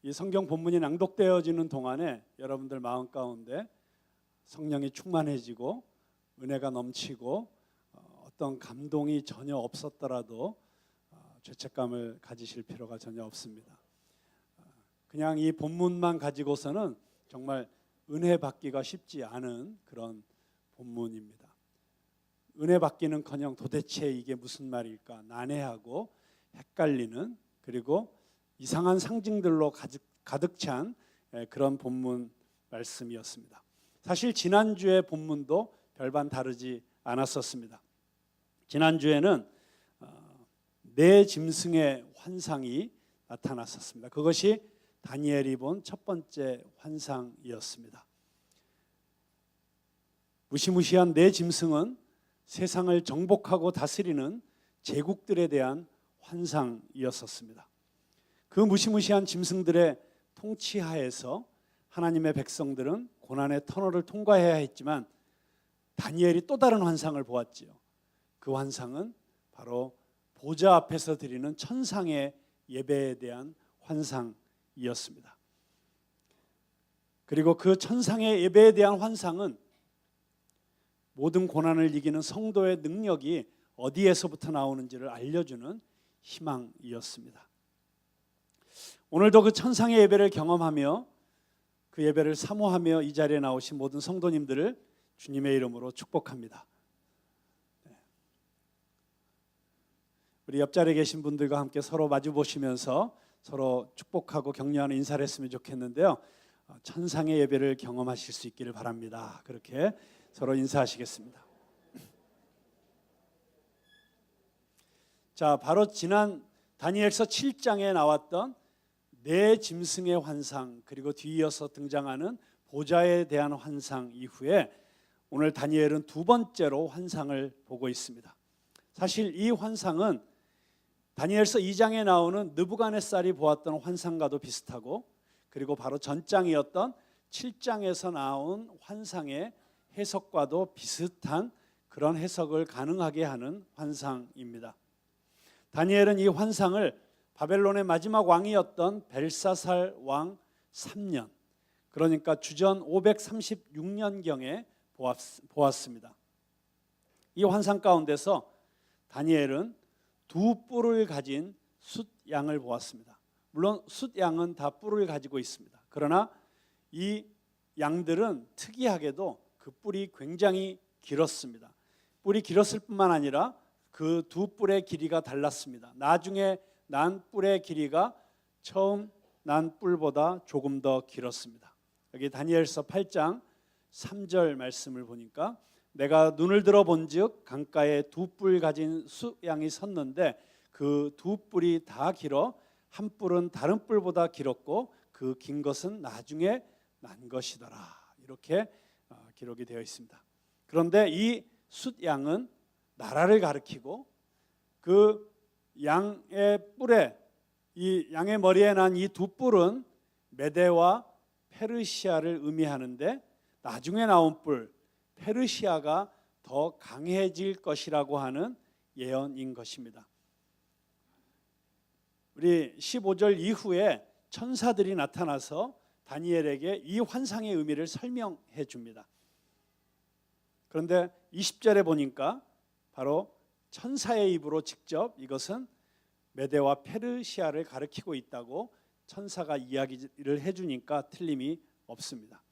이 성경 본문이 낭독되어지는 동안에 여러분들 마음 가운데 성령이 충만해지고 은혜가 넘치고 어떤 감동이 전혀 없었더라도 죄책감을 가지실 필요가 전혀 없습니다. 그냥 이 본문만 가지고서는 정말 은혜 받기가 쉽지 않은 그런 본문입니다. 은혜 받기는커녕 도대체 이게 무슨 말일까 난해하고 헷갈리는, 그리고 이상한 상징들로 가득 찬 그런 본문 말씀이었습니다. 사실 지난주의 본문도 별반 다르지 않았었습니다. 지난주에는 네 짐승의 환상이 나타났었습니다. 그것이 다니엘이 본 첫 번째 환상이었습니다. 무시무시한 네 짐승은 세상을 정복하고 다스리는 제국들에 대한 환상이었었습니다. 그 무시무시한 짐승들의 통치하에서 하나님의 백성들은 고난의 터널을 통과해야 했지만 다니엘이 또 다른 환상을 보았지요. 그 환상은 바로 보좌 앞에서 드리는 천상의 예배에 대한 환상이었습니다. 그리고 그 천상의 예배에 대한 환상은 모든 고난을 이기는 성도의 능력이 어디에서부터 나오는지를 알려주는 희망이었습니다. 오늘도 그 천상의 예배를 경험하며 그 예배를 사모하며 이 자리에 나오신 모든 성도님들을 주님의 이름으로 축복합니다. 우리 옆자리에 계신 분들과 함께 서로 마주 보시면서 서로 축복하고 격려하는 인사를 했으면 좋겠는데요. 천상의 예배를 경험하실 수 있기를 바랍니다. 그렇게 서로 인사하시겠습니다. 자, 바로 지난 다니엘서 7장에 나왔던 네 짐승의 환상, 그리고 뒤이어서 등장하는 보좌에 대한 환상 이후에 오늘 다니엘은 두 번째로 환상을 보고 있습니다. 사실 이 환상은 다니엘서 2장에 나오는 느부갓네살이 보았던 환상과도 비슷하고, 그리고 바로 전장이었던 7장에서 나온 환상의 해석과도 비슷한 그런 해석을 가능하게 하는 환상입니다. 다니엘은 이 환상을 바벨론의 마지막 왕이었던 벨사살 왕 3년, 그러니까 주전 536년경에 보았습니다. 이 환상 가운데서 다니엘은 두 뿔을 가진 숫양을 보았습니다. 물론 숫양은 다 뿔을 가지고 있습니다. 그러나 이 양들은 특이하게도 그 뿔이 굉장히 길었습니다. 뿔이 길었을 뿐만 아니라 그 두 뿔의 길이가 달랐습니다. 나중에 난 뿔의 길이가 처음 난 뿔보다 조금 더 길었습니다. 여기 다니엘서 8장 3절 말씀을 보니까 내가 눈을 들어 본즉 강가에 두 뿔 가진 수양이 섰는데 그 두 뿔이 다 길어 한 뿔은 다른 뿔보다 길었고 그 긴 것은 나중에 난 것이더라. 이렇게 기록이 되어 있습니다. 그런데 이 숫양은 나라를 가리키고 그 양의 뿔에, 이 양의 머리에 난 이 두 뿔은 메대와 페르시아를 의미하는데 나중에 나온 뿔 페르시아가 더 강해질 것이라고 하는 예언인 것입니다. 우리 15절 이후에 천사들이 나타나서 다니엘에게 이 환상의 의미를 설명해 줍니다. 그런데 20절에 보니까 바로 천사의 입으로 직접 이것은 메대와 페르시아를 가리키고 있다고 천사가 이야기를 해주니까 틀림이 없습니다.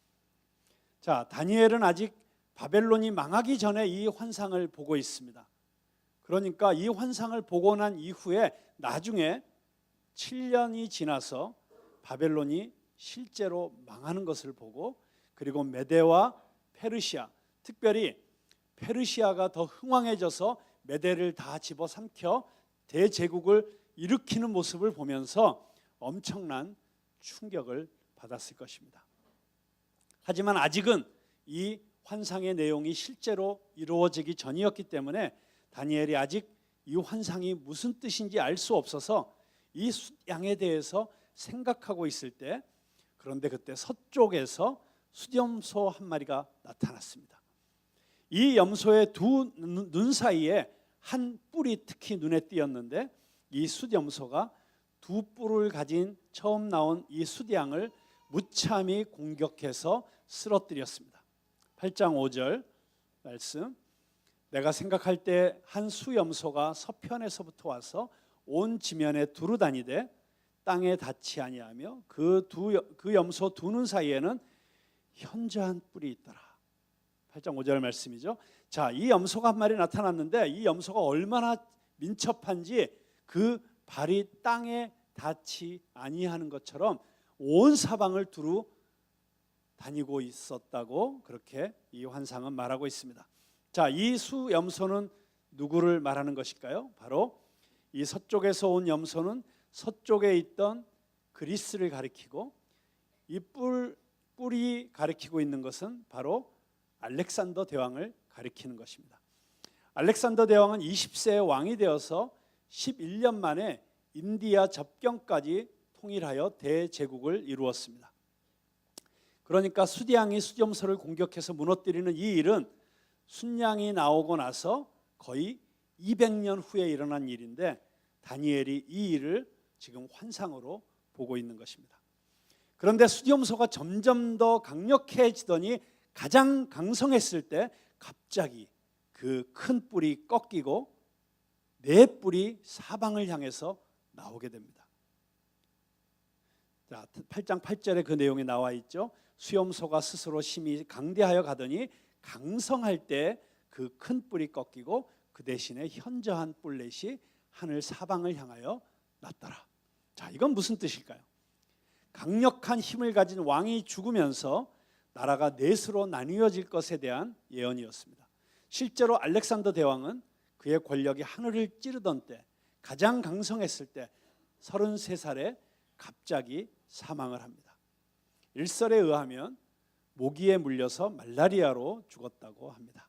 자, 다니엘은 아직 바벨론이 망하기 전에 이 환상을 보고 있습니다. 그러니까 이 환상을 보고 난 이후에 나중에 7년이 지나서 바벨론이 실제로 망하는 것을 보고, 그리고 메대와 페르시아, 특별히 페르시아가 더 흥왕해져서 메대를 다 집어삼켜 대제국을 일으키는 모습을 보면서 엄청난 충격을 받았을 것입니다. 하지만 아직은 이 환상의 내용이 실제로 이루어지기 전이었기 때문에 다니엘이 아직 이 환상이 무슨 뜻인지 알 수 없어서 이 숫양에 대해서 생각하고 있을 때, 그런데 그때 서쪽에서 숫염소 한 마리가 나타났습니다. 이 염소의 두 눈 사이에 한 뿔이 특히 눈에 띄었는데 이 숫염소가 두 뿔을 가진 처음 나온 이 수디양을 무참히 공격해서 쓰러뜨렸습니다. 8장 5절 말씀, 내가 생각할 때 한 수염소가 서편에서부터 와서 온 지면에 두루 다니되 땅에 닿지 아니하며 그 염소 두 눈 사이에는 현저한 뿔이 있더라. 8장 5절 말씀이죠. 자, 이 염소가 한 마리 나타났는데 이 염소가 얼마나 민첩한지 그 발이 땅에 닿지 아니하는 것처럼 온 사방을 두루 다니고 있었다고 그렇게 이 환상은 말하고 있습니다. 자, 이 수염소는 누구를 말하는 것일까요? 바로 이 서쪽에서 온 염소는 서쪽에 있던 그리스를 가리키고 이 뿔이 가리키고 있는 것은 바로 알렉산더 대왕을 가리키는 것입니다. 알렉산더 대왕은 20세의 왕이 되어서 11년 만에 인디아 접경까지 통일하여 대제국을 이루었습니다. 그러니까 수디양이 수염소를 공격해서 무너뜨리는 이 일은 순양이 나오고 나서 거의 200년 후에 일어난 일인데 다니엘이 이 일을 지금 환상으로 보고 있는 것입니다. 그런데 수염소가 점점 더 강력해지더니 가장 강성했을 때 갑자기 그 큰 뿔이 꺾이고 네 뿔이 사방을 향해서 나오게 됩니다. 자, 8장 8절에 그 내용이 나와 있죠. 수염소가 스스로 심히 강대하여 가더니 강성할 때 그 큰 뿔이 꺾이고 그 대신에 현저한 뿔렛이 하늘 사방을 향하여 났더라. 자, 이건 무슨 뜻일까요? 강력한 힘을 가진 왕이 죽으면서 나라가 넷으로 나뉘어질 것에 대한 예언이었습니다. 실제로 알렉산더 대왕은 그의 권력이 하늘을 찌르던 때 가장 강성했을 때 33살에 갑자기 사망을 합니다. 일설에 의하면 모기에 물려서 말라리아로 죽었다고 합니다.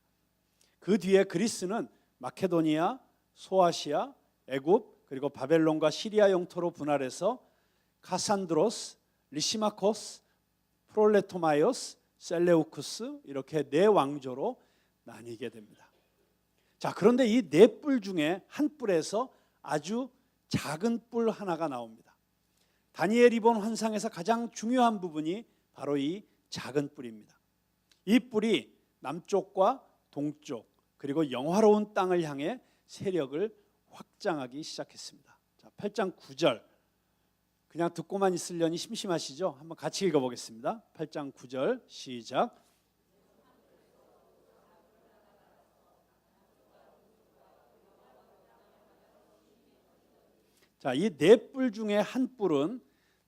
그 뒤에 그리스는 마케도니아, 소아시아, 애굽 그리고 바벨론과 시리아 영토로 분할해서 카산드로스, 리시마코스, 프롤레토마이오스, 셀레우쿠스 이렇게 네 왕조로 나뉘게 됩니다. 자, 그런데 이 네 뿔 중에 한 뿔에서 아주 작은 뿔 하나가 나옵니다. 다니엘이 본 환상에서 가장 중요한 부분이 바로 이 작은 뿔입니다. 이 뿔이 남쪽과 동쪽 그리고 영화로운 땅을 향해 세력을 확장하기 시작했습니다. 자, 8장 9절 그냥 듣고만 있으려니 심심하시죠? 한번 같이 읽어보겠습니다. 8장 9절 시작. 자, 이 네 뿔 중에 한 뿔은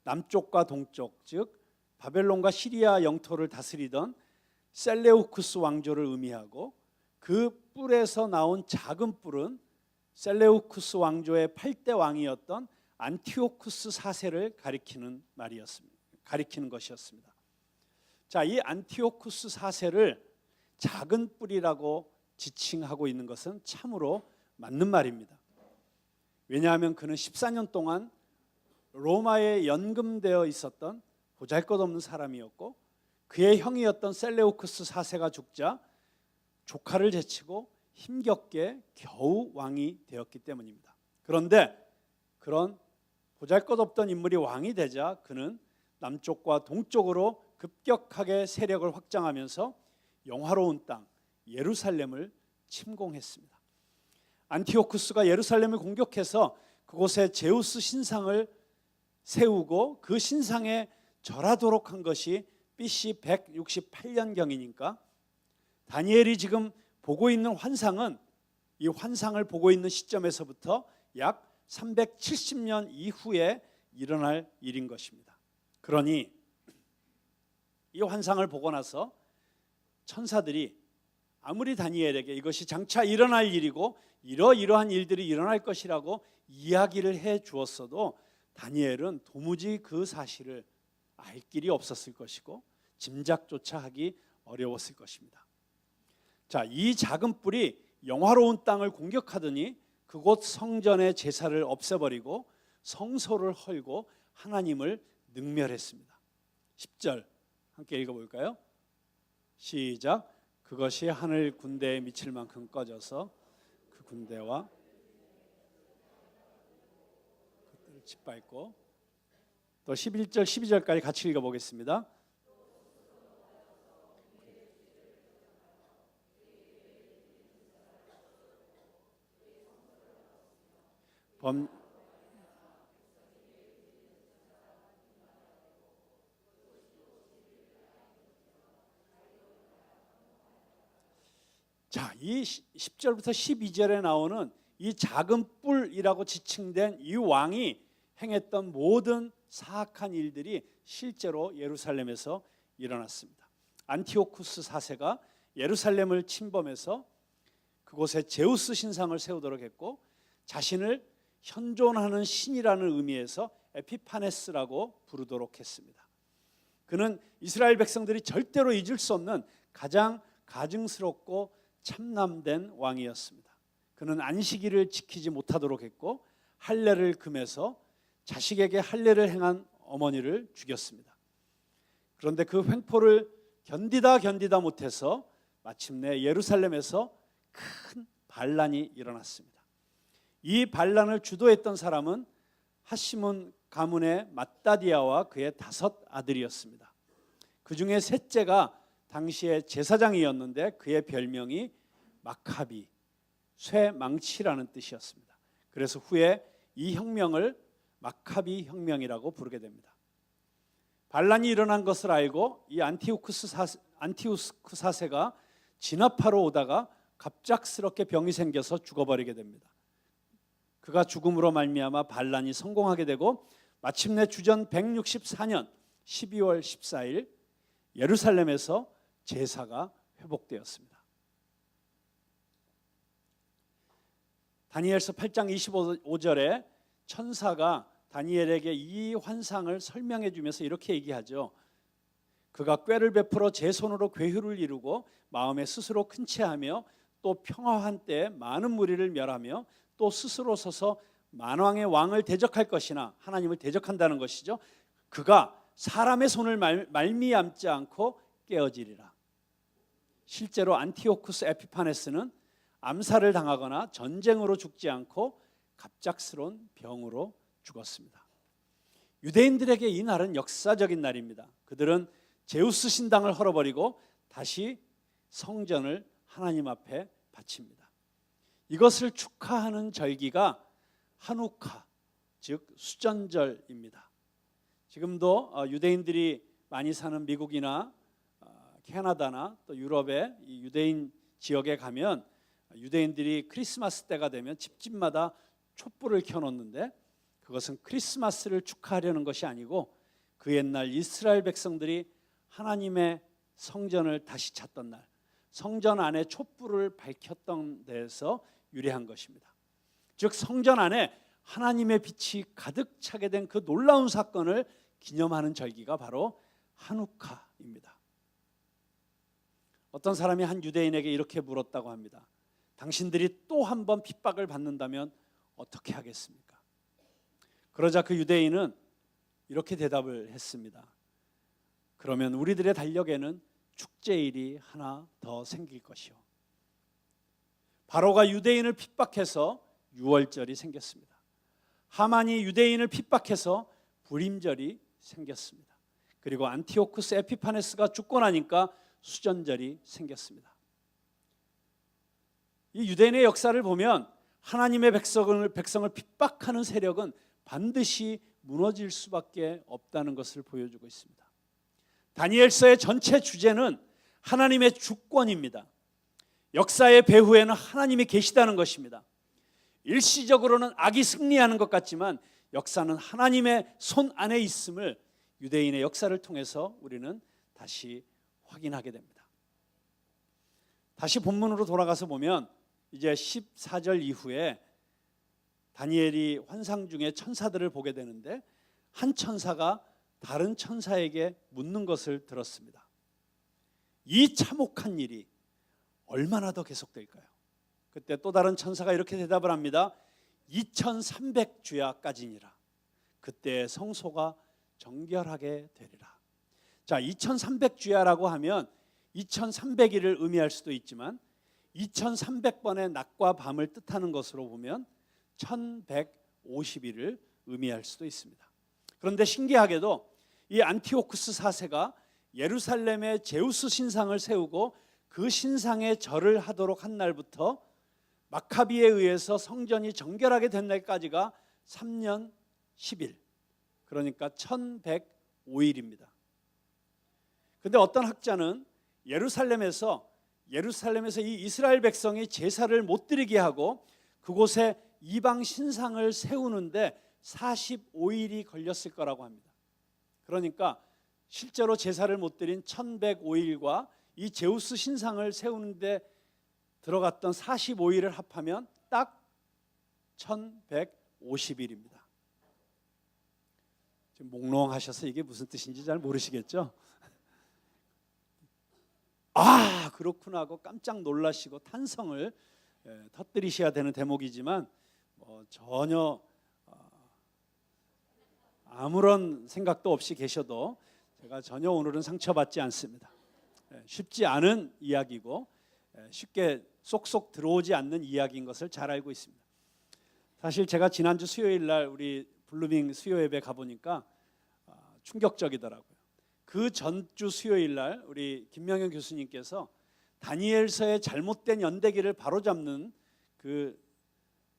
남쪽과 동쪽, 즉 바벨론과 시리아 영토를 다스리던 셀레우쿠스 왕조를 의미하고 그 뿔에서 나온 작은 뿔은 셀레우쿠스 왕조의 8대 왕이었던 안티오쿠스 4세를 가리키는 것이었습니다. 자, 이 안티오쿠스 4세를 작은 뿔이라고 지칭하고 있는 것은 참으로 맞는 말입니다. 왜냐하면 그는 14년 동안 로마에 연금되어 있었던 보잘것없는 사람이었고 그의 형이었던 셀레우쿠스 4세가 죽자 조카를 제치고 힘겹게 겨우 왕이 되었기 때문입니다. 그런데 그런 보잘것없던 인물이 왕이 되자 그는 남쪽과 동쪽으로 급격하게 세력을 확장하면서 영화로운 땅 예루살렘을 침공했습니다. 안티오쿠스가 예루살렘을 공격해서 그곳에 제우스 신상을 세우고 그 신상에 절하도록 한 것이 BC 168년경이니까 다니엘이 지금 보고 있는 환상은 이 환상을 보고 있는 시점에서부터 약 370년 이후에 일어날 일인 것입니다. 그러니 이 환상을 보고 나서 천사들이 아무리 다니엘에게 이것이 장차 일어날 일이고 이러이러한 일들이 일어날 것이라고 이야기를 해 주었어도 다니엘은 도무지 그 사실을 알 길이 없었을 것이고 짐작조차 하기 어려웠을 것입니다. 자, 이 작은 뿔이 영화로운 땅을 공격하더니 그곳 성전의 제사를 없애버리고 성소를 헐고 하나님을 능멸했습니다. 10절 함께 읽어볼까요? 시작. 그것이 하늘 군대에 미칠 만큼 꺼져서 그 군대와 그들을 짓밟고 또 11절 12절까지 같이 읽어보겠습니다. 자, 이 10절부터 12절에 나오는 이 작은 뿔이라고 지칭된 이 왕이 행했던 모든 사악한 일들이 실제로 예루살렘에서 일어났습니다. 안티오쿠스 4세가 예루살렘을 침범해서 그곳에 제우스 신상을 세우도록 했고, 자신을 현존하는 신이라는 의미에서 에피파네스라고 부르도록 했습니다. 그는 이스라엘 백성들이 절대로 잊을 수 없는 가장 가증스럽고 참남된 왕이었습니다. 그는 안식일을 지키지 못하도록 했고, 할례를 금해서 자식에게 할례를 행한 어머니를 죽였습니다. 그런데 그 횡포를 견디다 못해서 마침내 예루살렘에서 큰 반란이 일어났습니다. 이 반란을 주도했던 사람은 하시몬 가문의 맏다디아와 그의 5 아들이었습니다. 그 중에 셋째가 당시의 제사장이었는데 그의 별명이 마카비, 쇠망치라는 뜻이었습니다. 그래서 후에 이 혁명을 마카비 혁명이라고 부르게 됩니다. 반란이 일어난 것을 알고 이 안티오쿠스 4세가 진압하러 오다가 갑작스럽게 병이 생겨서 죽어버리게 됩니다. 그가 죽음으로 말미암아 반란이 성공하게 되고, 마침내 주전 164년 12월 14일 예루살렘에서 제사가 회복되었습니다. 다니엘서 8장 25절에 천사가 다니엘에게 이 환상을 설명해 주면서 이렇게 얘기하죠. 그가 꾀를 베풀어 제 손으로 괴휴를 이루고 마음에 스스로 큰 체하며 또 평화한 때에 많은 무리를 멸하며 또 스스로 서서 만왕의 왕을 대적할 것이나, 하나님을 대적한다는 것이죠. 그가 사람의 손을 말미암지 않고 깨어지리라. 실제로 안티오쿠스 에피파네스는 암살을 당하거나 전쟁으로 죽지 않고 갑작스러운 병으로 죽었습니다. 유대인들에게 이 날은 역사적인 날입니다. 그들은 제우스 신당을 헐어버리고 다시 성전을 하나님 앞에 바칩니다. 이것을 축하하는 절기가 하누카, 즉 수전절입니다. 지금도 유대인들이 많이 사는 미국이나 캐나다나 또 유럽의 이 유대인 지역에 가면 유대인들이 크리스마스 때가 되면 집집마다 촛불을 켜놓는데, 그것은 크리스마스를 축하하려는 것이 아니고 그 옛날 이스라엘 백성들이 하나님의 성전을 다시 찾던 날, 성전 안에 촛불을 밝혔던 데에서 유래한 것입니다. 즉 성전 안에 하나님의 빛이 가득 차게 된 그 놀라운 사건을 기념하는 절기가 바로 하누카입니다. 어떤 사람이 한 유대인에게 이렇게 물었다고 합니다. 당신들이 또 한 번 핍박을 받는다면 어떻게 하겠습니까? 그러자 그 유대인은 이렇게 대답을 했습니다. 그러면 우리들의 달력에는 축제일이 하나 더 생길 것이요. 바로가 유대인을 핍박해서 유월절이 생겼습니다. 하만이 유대인을 핍박해서 불임절이 생겼습니다. 그리고 안티오쿠스 에피파네스가 죽고 나니까 수전절이 생겼습니다. 이 유대인의 역사를 보면 하나님의 백성을 핍박하는 세력은 반드시 무너질 수밖에 없다는 것을 보여주고 있습니다. 다니엘서의 전체 주제는 하나님의 주권입니다. 역사의 배후에는 하나님이 계시다는 것입니다. 일시적으로는 악이 승리하는 것 같지만 역사는 하나님의 손 안에 있음을 유대인의 역사를 통해서 우리는 다시 확인하게 됩니다. 다시 본문으로 돌아가서 보면 이제 14절 이후에 다니엘이 환상 중에 천사들을 보게 되는데, 한 천사가 다른 천사에게 묻는 것을 들었습니다. 이 참혹한 일이 얼마나 더 계속될까요? 그때 또 다른 천사가 이렇게 대답을 합니다. 2300주야까지니라. 그때 성소가 정결하게 되리라. 자, 2300주야라고 하면 2300일을 의미할 수도 있지만 2300번의 낮과 밤을 뜻하는 것으로 보면 1150일을 의미할 수도 있습니다. 그런데 신기하게도 이 안티오쿠스 4세가 예루살렘에 제우스 신상을 세우고 그 신상에 절을 하도록 한 날부터 마카비에 의해서 성전이 정결하게 된 날까지가 3년 10일, 그러니까 1105일입니다. 그런데 어떤 학자는 예루살렘에서 이 이스라엘 백성이 제사를 못 드리게 하고 그곳에 이방 신상을 세우는데 45일이 걸렸을 거라고 합니다. 그러니까 실제로 제사를 못 드린 1105일과 이 제우스 신상을 세우는데 들어갔던 45일을 합하면 딱 1150일입니다. 지금 몽롱하셔서 이게 무슨 뜻인지 잘 모르시겠죠? 아, 그렇구나 하고 깜짝 놀라시고 탄성을 터뜨리셔야 되는 대목이지만 전혀 아무런 생각도 없이 계셔도 제가 전혀 오늘은 상처받지 않습니다. 쉽지 않은 이야기고 쉽게 쏙쏙 들어오지 않는 이야기인 것을 잘 알고 있습니다. 사실 제가 지난주 수요일 날 우리 블루밍 수요 예배 가보니까 충격적이더라고요. 그 전주 수요일 날 우리 김명현 교수님께서 다니엘서의 잘못된 연대기를 바로잡는 그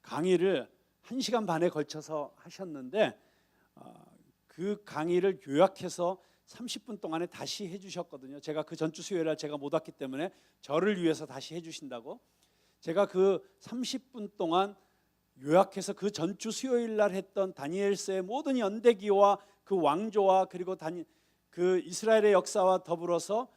강의를 1시간 반에 걸쳐서 하셨는데 그 강의를 요약해서 30분 동안에 다시 해주셨거든요. 제가 그 전주 수요일 날 제가 못 왔기 때문에 저를 위해서 다시 해주신다고, 제가 그 30분 동안 요약해서 그 전주 수요일 날 했던 다니엘서의 모든 연대기와 그 왕조와 그리고 그 이스라엘의 역사와 더불어서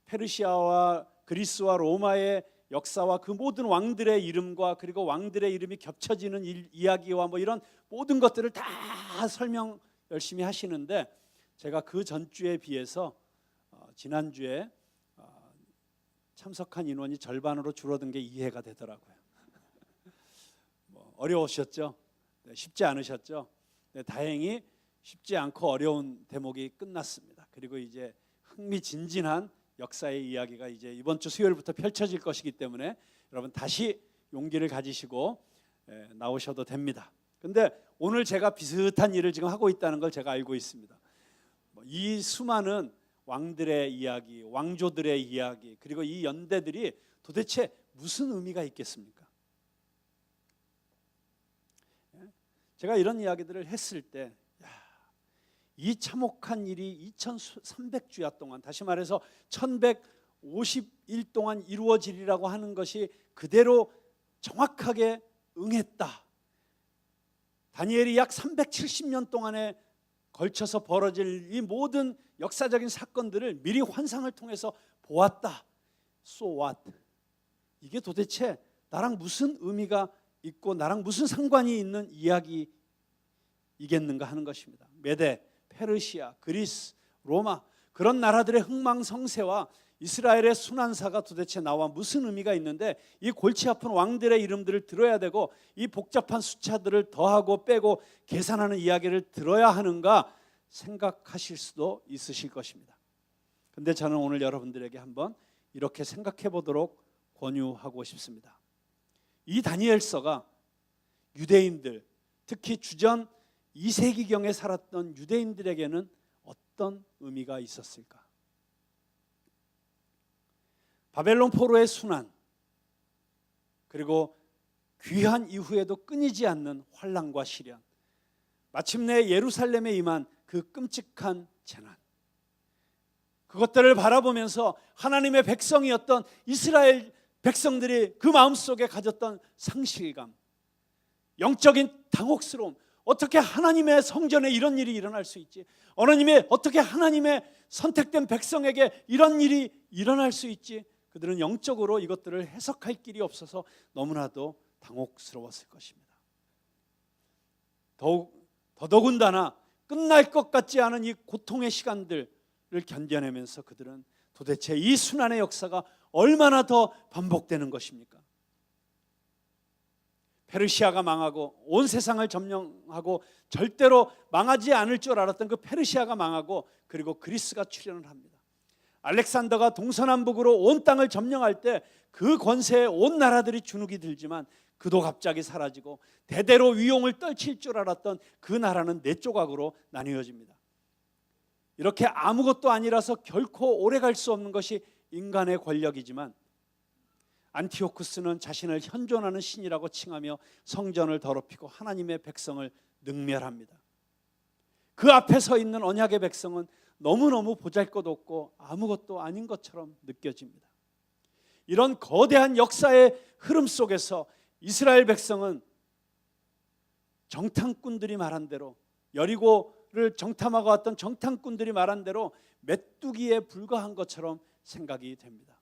페르시아와 그리스와 로마의 역사와 그 모든 왕들의 이름과 그리고 왕들의 이름이 겹쳐지는 이야기와 뭐 이런 모든 것들을 다 설명 열심히 하시는데, 제가 그 전주에 비해서 지난주에 참석한 인원이 절반으로 줄어든 게 이해가 되더라고요. 어려우셨죠? 네, 쉽지 않으셨죠? 네, 다행히 쉽지 않고 어려운 대목이 끝났습니다. 그리고 이제 흥미진진한 역사의 이야기가 이제 이번 주 수요일부터 펼쳐질 것이기 때문에 여러분 다시 용기를 가지시고 나오셔도 됩니다. 근데 오늘 제가 비슷한 일을 지금 하고 있다는 걸 제가 알고 있습니다. 이 수많은 왕들의 이야기, 왕조들의 이야기, 그리고 이 연대들이 도대체 무슨 의미가 있겠습니까? 제가 이런 이야기들을 했을 때, 이 참혹한 일이 2300주야 동안, 다시 말해서 1150일 동안 이루어지리라고 하는 것이 그대로 정확하게 응했다. 다니엘이 약 370년 동안에 걸쳐서 벌어질 이 모든 역사적인 사건들을 미리 환상을 통해서 보았다. So what? 이게 도대체 나랑 무슨 의미가 있고 나랑 무슨 상관이 있는 이야기이겠는가 하는 것입니다. 메데, 페르시아, 그리스, 로마, 그런 나라들의 흥망성쇠와 이스라엘의 순환사가 도대체 나와 무슨 의미가 있는데, 이 골치 아픈 왕들의 이름들을 들어야 되고 이 복잡한 숫자들을 더하고 빼고 계산하는 이야기를 들어야 하는가 생각하실 수도 있으실 것입니다. 그런데 저는 오늘 여러분들에게 한번 이렇게 생각해 보도록 권유하고 싶습니다. 이 다니엘서가 유대인들, 특히 주전 2세기경에 살았던 유대인들에게는 어떤 의미가 있었을까? 바벨론 포로의 순환, 그리고 귀환 이후에도 끊이지 않는 환난과 시련, 마침내 예루살렘에 임한 그 끔찍한 재난, 그것들을 바라보면서 하나님의 백성이었던 이스라엘 백성들이 그 마음속에 가졌던 상실감, 영적인 당혹스러움, 어떻게 하나님의 성전에 이런 일이 일어날 수 있지? 어떻게 하나님의 선택된 백성에게 이런 일이 일어날 수 있지? 그들은 영적으로 이것들을 해석할 길이 없어서 너무나도 당혹스러웠을 것입니다. 더더군다나 끝날 것 같지 않은 이 고통의 시간들을 견뎌내면서 그들은 도대체 이 순환의 역사가 얼마나 더 반복되는 것입니까? 페르시아가 망하고 온 세상을 점령하고 절대로 망하지 않을 줄 알았던 그 페르시아가 망하고, 그리고 그리스가 출현을 합니다. 알렉산더가 동서남북으로 온 땅을 점령할 때 그 권세에 온 나라들이 주눅이 들지만 그도 갑자기 사라지고 대대로 위용을 떨칠 줄 알았던 그 나라는 네 조각으로 나뉘어집니다. 이렇게 아무것도 아니라서 결코 오래갈 수 없는 것이 인간의 권력이지만 안티오쿠스는 자신을 현존하는 신이라고 칭하며 성전을 더럽히고 하나님의 백성을 능멸합니다. 그 앞에 서 있는 언약의 백성은 너무너무 보잘것없고 아무것도 아닌 것처럼 느껴집니다. 이런 거대한 역사의 흐름 속에서 이스라엘 백성은 정탐꾼들이 말한 대로, 여리고를 정탐하고 왔던 정탐꾼들이 말한 대로 메뚜기에 불과한 것처럼 생각이 됩니다.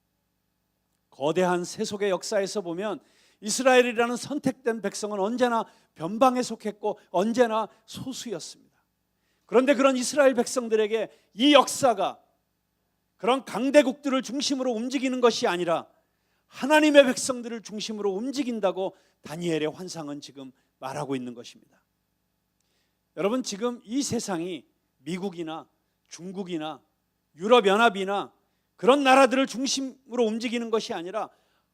거대한 세속의 역사에서 보면 이스라엘이라는 선택된 백성은 언제나 변방에 속했고 언제나 소수였습니다. 그런데 그런 이스라엘 백성들에게 이 역사가 그런 강대국들을 중심으로 움직이는 것이 아니라 하나님의 백성들을 중심으로 움직인다고 다니엘의 환상은 지금 말하고 있는 것입니다. 여러분, 지금 이 세상이 미국이나 중국이나 유럽연합이나 그런 나라들을 중심으로 움직이는 것이 아니라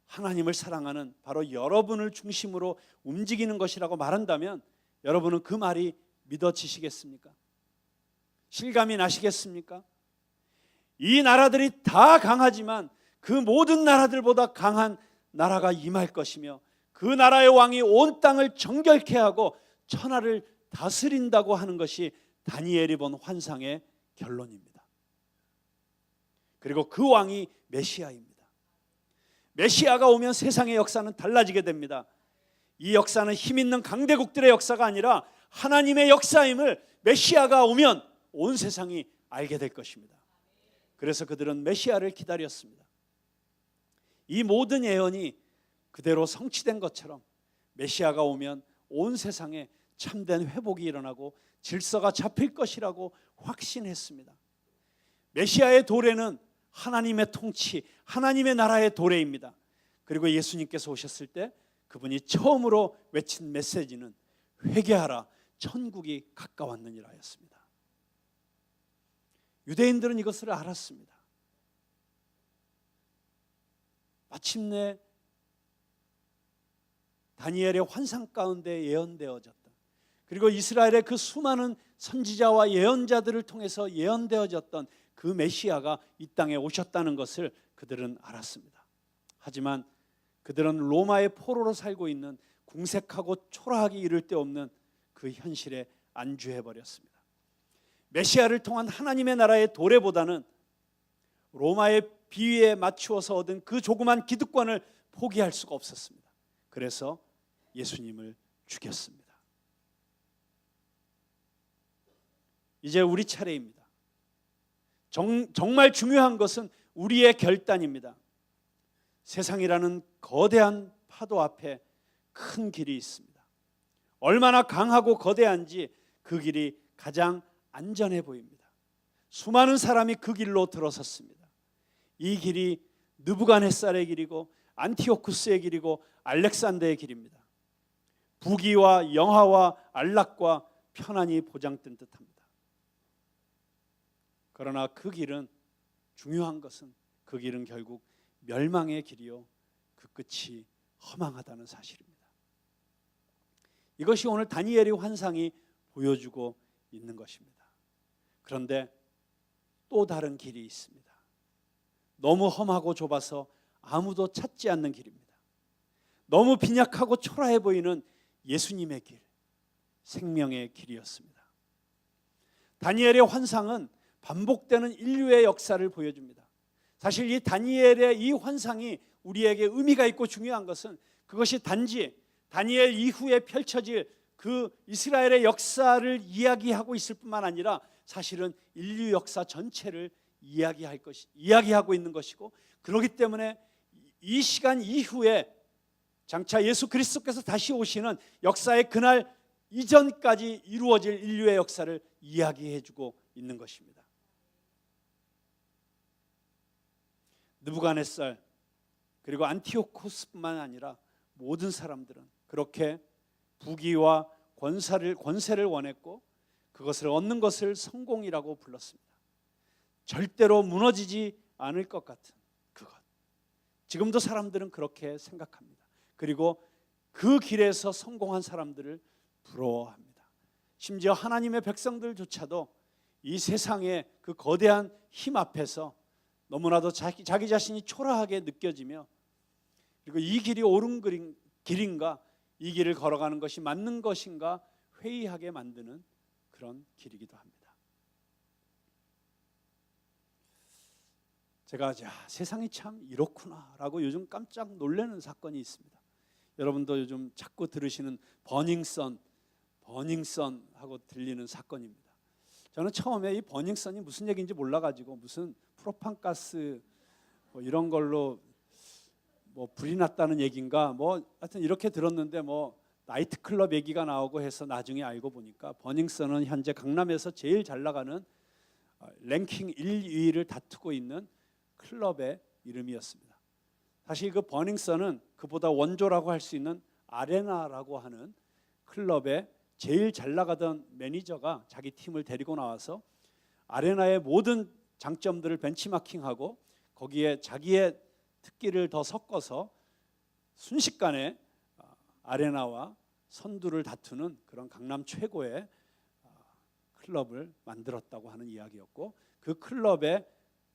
하나님을 사랑하는 바로 여러분을 중심으로 움직이는 것이라고 말한다면 여러분은 그 말이 믿어지시겠습니까? 실감이 나시겠습니까? 이 나라들이 다 강하지만 그 모든 나라들보다 강한 나라가 임할 것이며 그 나라의 왕이 온 땅을 정결케 하고 천하를 다스린다고 하는 것이 다니엘이 본 환상의 결론입니다. 그리고 그 왕이 메시아입니다. 메시아가 오면 세상의 역사는 달라지게 됩니다. 이 역사는 힘 있는 강대국들의 역사가 아니라 하나님의 역사임을 메시아가 오면 온 세상이 알게 될 것입니다. 그래서 그들은 메시아를 기다렸습니다. 이 모든 예언이 그대로 성취된 것처럼 메시아가 오면 온 세상에 참된 회복이 일어나고 질서가 잡힐 것이라고 확신했습니다. 메시아의 도래는 하나님의 통치, 하나님의 나라의 도래입니다. 그리고 예수님께서 오셨을 때 그분이 처음으로 외친 메시지는 회개하라, 천국이 가까웠느니라 였습니다. 유대인들은 이것을 알았습니다. 마침내 다니엘의 환상 가운데 예언되어졌던, 그리고 이스라엘의 그 수많은 선지자와 예언자들을 통해서 예언되어졌던 그 메시아가 이 땅에 오셨다는 것을 그들은 알았습니다. 하지만 그들은 로마의 포로로 살고 있는 궁색하고 초라하기 이를 데 없는 그 현실에 안주해버렸습니다. 메시아를 통한 하나님의 나라의 도래보다는 로마의 비위에 맞추어서 얻은 그 조그만 기득권을 포기할 수가 없었습니다. 그래서 예수님을 죽였습니다. 이제 우리 차례입니다. 정말 중요한 것은 우리의 결단입니다. 세상이라는 거대한 파도 앞에 큰 길이 있습니다. 얼마나 강하고 거대한지 그 길이 가장 안전해 보입니다. 수많은 사람이 그 길로 들어섰습니다. 이 길이 느부갓네살의 길이고 안티오쿠스의 길이고 알렉산더의 길입니다. 부귀와 영화와 안락과 편안이 보장된 듯합니다. 그러나 그 길은, 중요한 것은 그 길은 결국 멸망의 길이요 그 끝이 허망하다는 사실입니다. 이것이 오늘 다니엘의 환상이 보여주고 있는 것입니다. 그런데 또 다른 길이 있습니다. 너무 험하고 좁아서 아무도 찾지 않는 길입니다. 너무 빈약하고 초라해 보이는 예수님의 길, 생명의 길이었습니다. 다니엘의 환상은 반복되는 인류의 역사를 보여줍니다. 사실 이 다니엘의 이 환상이 우리에게 의미가 있고 중요한 것은 그것이 단지 다니엘 이후에 펼쳐질 그 이스라엘의 역사를 이야기하고 있을 뿐만 아니라 사실은 인류 역사 전체를 이야기하고 있는 것이고, 그렇기 때문에 이 시간 이후에 장차 예수 그리스도께서 다시 오시는 역사의 그날 이전까지 이루어질 인류의 역사를 이야기해주고 있는 것입니다. 느부갓네살 그리고 안티오코스뿐만 아니라 모든 사람들은 그렇게 부귀와 권세를 원했고 그것을 얻는 것을 성공이라고 불렀습니다. 절대로 무너지지 않을 것 같은 그것. 지금도 사람들은 그렇게 생각합니다. 그리고 그 길에서 성공한 사람들을 부러워합니다. 심지어 하나님의 백성들조차도 이 세상의 그 거대한 힘 앞에서 너무나도 자기 자신이 초라하게 느껴지며, 그리고 이 길이 옳은 길인가, 이 길을 걸어가는 것이 맞는 것인가 회의하게 만드는 그런 길이기도 합니다. 제가 세상이 참 이렇구나라고 요즘 깜짝 놀라는 사건이 있습니다. 여러분도 요즘 자꾸 들으시는 버닝썬 하고 들리는 사건입니다. 저는 처음에 이 버닝썬이 무슨 얘기인지 몰라가지고 무슨 프로판가스 뭐 이런 걸로 뭐 불이 났다는 얘기인가 뭐 하여튼 이렇게 들었는데, 뭐 나이트클럽 얘기가 나오고 해서 나중에 알고 보니까 버닝썬은 현재 강남에서 제일 잘 나가는 랭킹 1, 2위를 다투고 있는 클럽의 이름이었습니다. 사실 그 버닝썬은 그보다 원조라고 할 수 있는 아레나라고 하는 클럽의 제일 잘 나가던 매니저가 자기 팀을 데리고 나와서 아레나의 모든 장점들을 벤치마킹하고 거기에 자기의 특기를 더 섞어서 순식간에 아레나와 선두를 다투는 그런 강남 최고의 클럽을 만들었다고 하는 이야기였고, 그 클럽의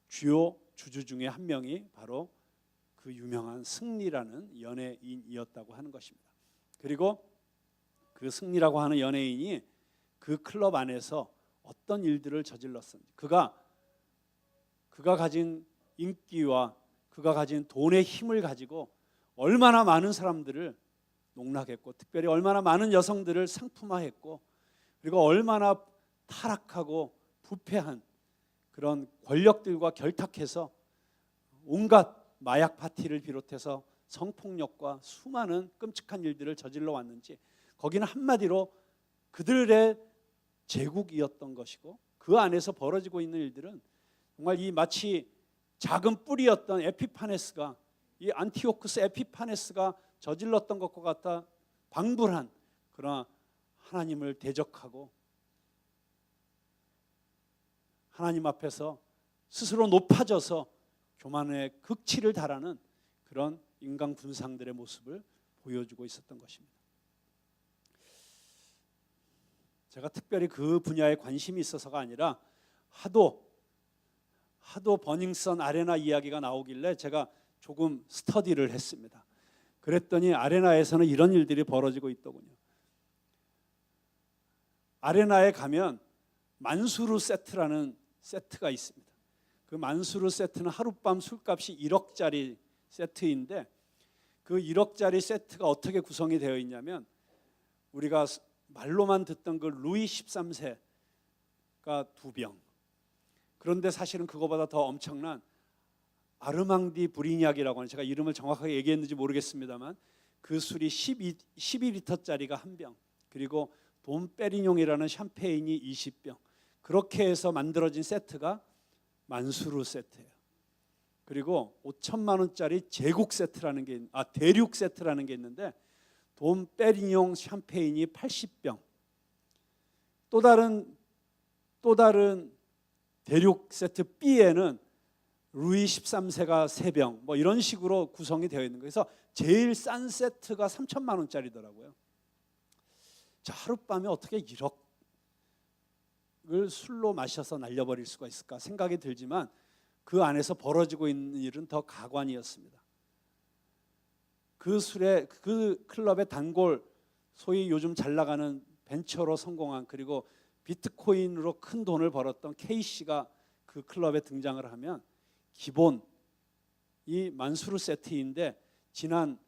주요 주주 중에 한 명이 바로 그 유명한 승리라는 연예인이었다고 하는 것입니다. 그리고 그 승리라고 하는 연예인이 그 클럽 안에서 어떤 일들을 저질렀는지, 그가 가진 인기와 그가 가진 돈의 힘을 가지고 얼마나 많은 사람들을 농락했고, 특별히 얼마나 많은 여성들을 상품화했고, 그리고 얼마나 타락하고 부패한 그런 권력들과 결탁해서 온갖 마약 파티를 비롯해서 성폭력과 수많은 끔찍한 일들을 저질러 왔는지, 거기는 한마디로 그들의 제국이었던 것이고, 그 안에서 벌어지고 있는 일들은 정말 이 마치 작은 뿌리였던 에피파네스가, 이 안티오쿠스 에피파네스가 저질렀던 것과 같아 방불한, 그러나 하나님을 대적하고 하나님 앞에서 스스로 높아져서 교만의 극치를 달하는 그런 인간 군상들의 모습을 보여주고 있었던 것입니다. 제가 특별히 그 분야에 관심이 있어서가 아니라 하도 버닝썬 아레나 이야기가 나오길래 제가 조금 스터디를 했습니다. 그랬더니 아레나에서는 이런 일들이 벌어지고 있더군요. 아레나에 가면 만수르 세트라는 세트가 있습니다. 그 만수르 세트는 하룻밤 술값이 1억짜리 세트인데, 그 1억짜리 세트가 어떻게 구성이 되어 있냐면, 우리가 말로만 듣던 그 루이 13세가 2병, 그런데 사실은 그거보다 더 엄청난 아르망디 브리니악이라고 하는, 제가 이름을 정확하게 얘기했는지 모르겠습니다만 그 술이 12리터짜리가 1병, 그리고 돈 페리뇽이라는 샴페인이 20병, 그렇게 해서 만들어진 세트가 만수르 세트예요. 그리고 5천만 원짜리 제국 세트라는 게 대륙 세트라는 게 있는데, 돈 페리뇽 샴페인이 80병, 또 다른 대륙 세트 B에는 루이 13세가 3병, 뭐 이런 식으로 구성이 되어 있는 거예요. 그래서 제일 싼 세트가 3천만 원짜리더라고요. 자, 하룻밤에 어떻게 1억을 술로 마셔서 날려버릴 수가 있을까 생각이 들지만, 그 안에서 벌어지고 있는 일은 더 가관이었습니다. 그 클럽의 단골, 소위 요즘 잘 나가는 벤처로 성공한, 그리고 비트코인으로 큰 돈을 벌었던 K씨가 그 클럽에 등장을 하면, 기본 이 만수르 세트인데 지난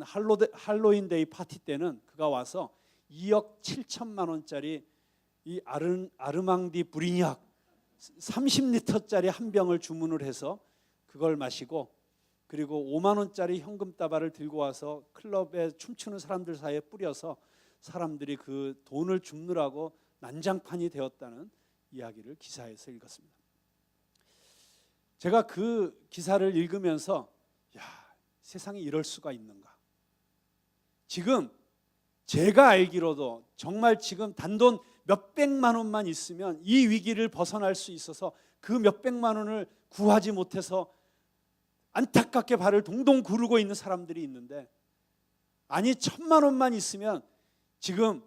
할로윈데이 파티 때는 그가 와서 2억 7천만 원짜리 이 아르망디 브리니악 30리터짜리 한 병을 주문을 해서 그걸 마시고, 그리고 5만 원짜리 현금 다발을 들고 와서 클럽에 춤추는 사람들 사이에 뿌려서 사람들이 그 돈을 줍느라고 난장판이 되었다는 이야기를 기사에서 읽었습니다. 제가 그 기사를 읽으면서, 세상에 이럴 수가 있는가. 지금 제가 알기로도 정말 지금 단돈 몇백만 원만 있으면 이 위기를 벗어날 수 있어서 그 몇백만 원을 구하지 못해서 안타깝게 발을 동동 구르고 있는 사람들이 있는데, 아니 1,000만 원만 있으면 지금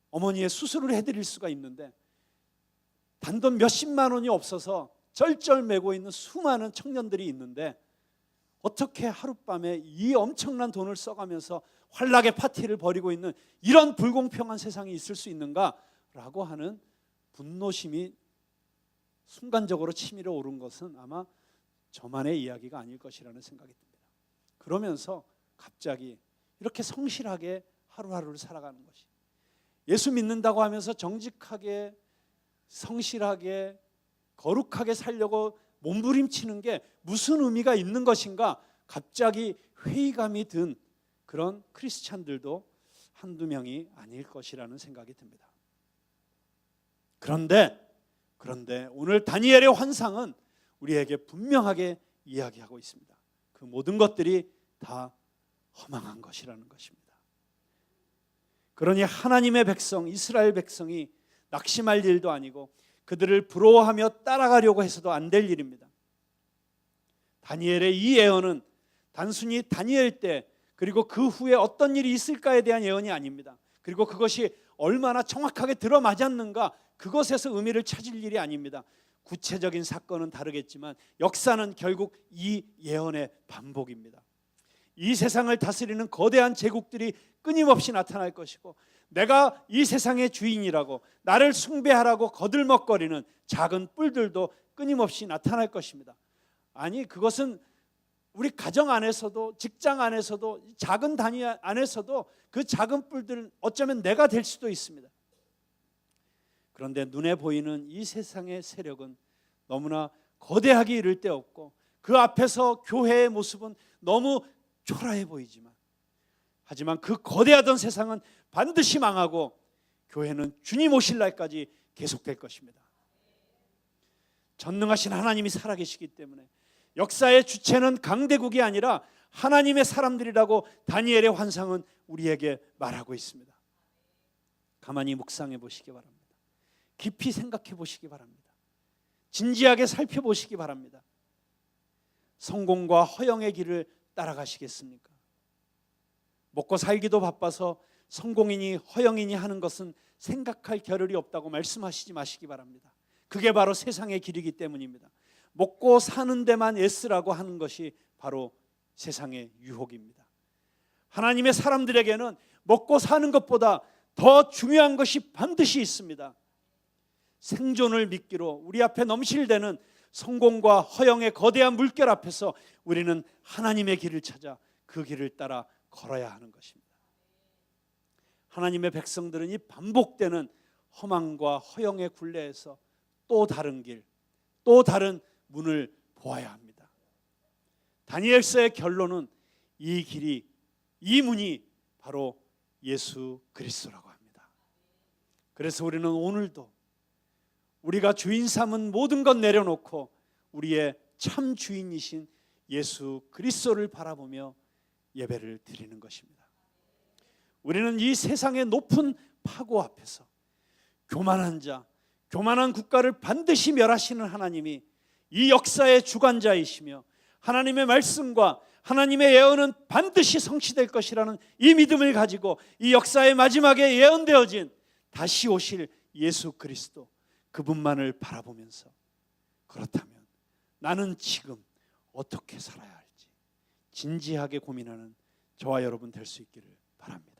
어머니의 수술을 해드릴 수가 있는데 단돈 몇십만 원이 없어서 쩔쩔매고 있는 수많은 청년들이 있는데 어떻게 하룻밤에 이 엄청난 돈을 써가면서 환락의 파티를 벌이고 있는 이런 불공평한 세상이 있을 수 있는가라고 하는 분노심이 순간적으로 치밀어 오른 것은 아마 저만의 이야기가 아닐 것이라는 생각이 듭니다. 그러면서 갑자기 이렇게 성실하게 하루하루를 살아가는 것이, 예수 믿는다고 하면서 정직하게 성실하게 거룩하게 살려고 몸부림치는 게 무슨 의미가 있는 것인가, 갑자기 회의감이 든 그런 크리스찬들도 한두 명이 아닐 것이라는 생각이 듭니다. 그런데 오늘 다니엘의 환상은 우리에게 분명하게 이야기하고 있습니다. 그 모든 것들이 다 허망한 것이라는 것입니다. 그러니 하나님의 백성, 이스라엘 백성이 낙심할 일도 아니고 그들을 부러워하며 따라가려고 해서도 안 될 일입니다. 다니엘의 이 예언은 단순히 다니엘 때 그리고 그 후에 어떤 일이 있을까에 대한 예언이 아닙니다. 그리고 그것이 얼마나 정확하게 들어맞았는가, 그것에서 의미를 찾을 일이 아닙니다. 구체적인 사건은 다르겠지만 역사는 결국 이 예언의 반복입니다. 이 세상을 다스리는 거대한 제국들이 끊임없이 나타날 것이고, 내가 이 세상의 주인이라고 나를 숭배하라고 거들먹거리는 작은 뿔들도 끊임없이 나타날 것입니다. 아니, 그것은 우리 가정 안에서도, 직장 안에서도, 작은 단위 안에서도 그 작은 뿔들은 어쩌면 내가 될 수도 있습니다. 그런데 눈에 보이는 이 세상의 세력은 너무나 거대하게 이를 데 없고, 그 앞에서 교회의 모습은 너무 초라해 보이지만, 하지만 그 거대하던 세상은 반드시 망하고 교회는 주님 오실 날까지 계속될 것입니다. 전능하신 하나님이 살아계시기 때문에 역사의 주체는 강대국이 아니라 하나님의 사람들이라고 다니엘의 환상은 우리에게 말하고 있습니다. 가만히 묵상해 보시기 바랍니다. 깊이 생각해 보시기 바랍니다. 진지하게 살펴보시기 바랍니다. 성공과 허영의 길을 따라가시겠습니까? 먹고 살기도 바빠서 성공이니 허영이니 하는 것은 생각할 겨를이 없다고 말씀하시지 마시기 바랍니다. 그게 바로 세상의 길이기 때문입니다. 먹고 사는 데만 애쓰라고 하는 것이 바로 세상의 유혹입니다. 하나님의 사람들에게는 먹고 사는 것보다 더 중요한 것이 반드시 있습니다. 생존을 미끼로 우리 앞에 넘실대는 성공과 허영의 거대한 물결 앞에서 우리는 하나님의 길을 찾아 그 길을 따라 걸어야 하는 것입니다. 하나님의 백성들은 이 반복되는 허망과 허영의 굴레에서 또 다른 길, 또 다른 문을 보아야 합니다. 다니엘서의 결론은 이 길이, 이 문이 바로 예수 그리스도라고 합니다. 그래서 우리는 오늘도 우리가 주인 삼은 모든 것 내려놓고 우리의 참 주인이신 예수 그리스도를 바라보며 예배를 드리는 것입니다. 우리는 이 세상의 높은 파고 앞에서 교만한 자, 교만한 국가를 반드시 멸하시는 하나님이 이 역사의 주관자이시며 하나님의 말씀과 하나님의 예언은 반드시 성취될 것이라는 이 믿음을 가지고 이 역사의 마지막에 예언되어진 다시 오실 예수 그리스도, 그분만을 바라보면서 그렇다면 나는 지금 어떻게 살아야 할지 진지하게 고민하는 저와 여러분 될 수 있기를 바랍니다.